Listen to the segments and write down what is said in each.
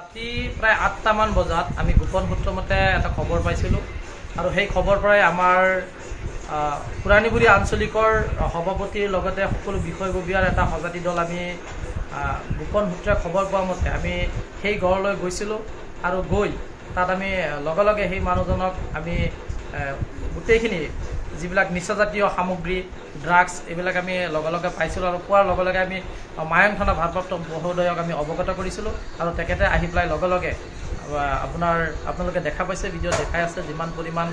ৰাতি প্ৰায় ৮টামান বজাত আমি গোপন সূত্ৰমতে এটা খবৰ পাইছিলোঁ আৰু সেই খবৰ পৰাই আমাৰ পুৰাণীবুৰী আঞ্চলিকৰ সভাপতিৰ লগতে সকলো বিষয়ববীয়াৰ এটা সজাতি দল আমি গোপন সূত্ৰে খবৰ পোৱা মতে আমি সেই গড়লৈ গৈছিলোঁ আৰু গৈ তাত আমি লগে লগে সেই মানুহজনক আমি গোটেইখিনি যিবিলাক নিচাজাতীয় সামগ্ৰী ড্ৰাগছ এইবিলাক আমি লগে লগে পাইছিলোঁ আৰু পোৱাৰ লগে লগে আমি মায়ং থানা ভাৰপ্ৰাপ্ত মহোদয়ক আমি অৱগত কৰিছিলোঁ আৰু তেখেতে আহি পেলাই লগে লগে আপোনালোকে দেখা পাইছে ভিডিঅ' দেখাই আছে যিমান পৰিমাণ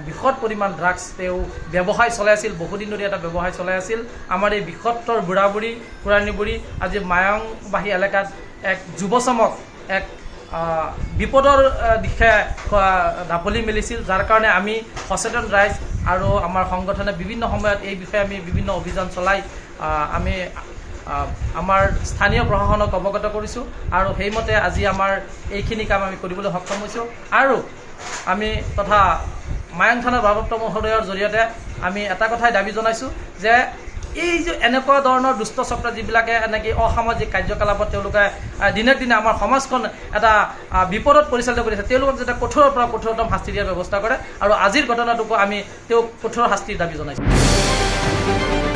বৃহৎ পৰিমাণ ড্ৰাগছ তেওঁ ব্যৱসায় চলাই আছিল বহুদিন ধৰি এটা ব্যৱসায় চলাই আছিল আমাৰ এই বৃহত্তৰ বুঢ়াবুঢ়ী পুৰাণীবুঢ়ী আজি মায়ংবাহী এলেকাত এক যুৱচামক এক বিপদৰ দিশে ঢাপলি মেলিছিল যাৰ কাৰণে আমি সচেতন ৰাইজ আৰু আমাৰ সংগঠনে বিভিন্ন সময়ত এই বিষয়ে আমি বিভিন্ন অভিযান চলাই আমি আমাৰ স্থানীয় প্ৰশাসনক অৱগত কৰিছোঁ আৰু সেইমতে আজি আমাৰ এইখিনি কাম আমি কৰিবলৈ সক্ষম হৈছোঁ আৰু আমি তথা মায়ং থানাৰ ভাৰপ্ৰাপ্ত মহোদয়ৰ জৰিয়তে আমি এটা কথাই দাবী জনাইছোঁ যে এই যে এনেকুৱা ধৰণৰ দুষ্ট চক্ৰ যিবিলাকে এনেকৈ অসামাজিক কাৰ্যকলাপত তেওঁলোকে দিনক দিনে আমাৰ সমাজখন এটা বিপদত পৰিচালিত কৰি আছে তেওঁলোকক যাতে কঠোৰৰ পৰা কঠোৰতম শাস্তি দিয়াৰ ব্যৱস্থা কৰে আৰু আজিৰ ঘটনাটোকো আমি তেওঁক কঠোৰ শাস্তিৰ দাবী জনাইছোঁ।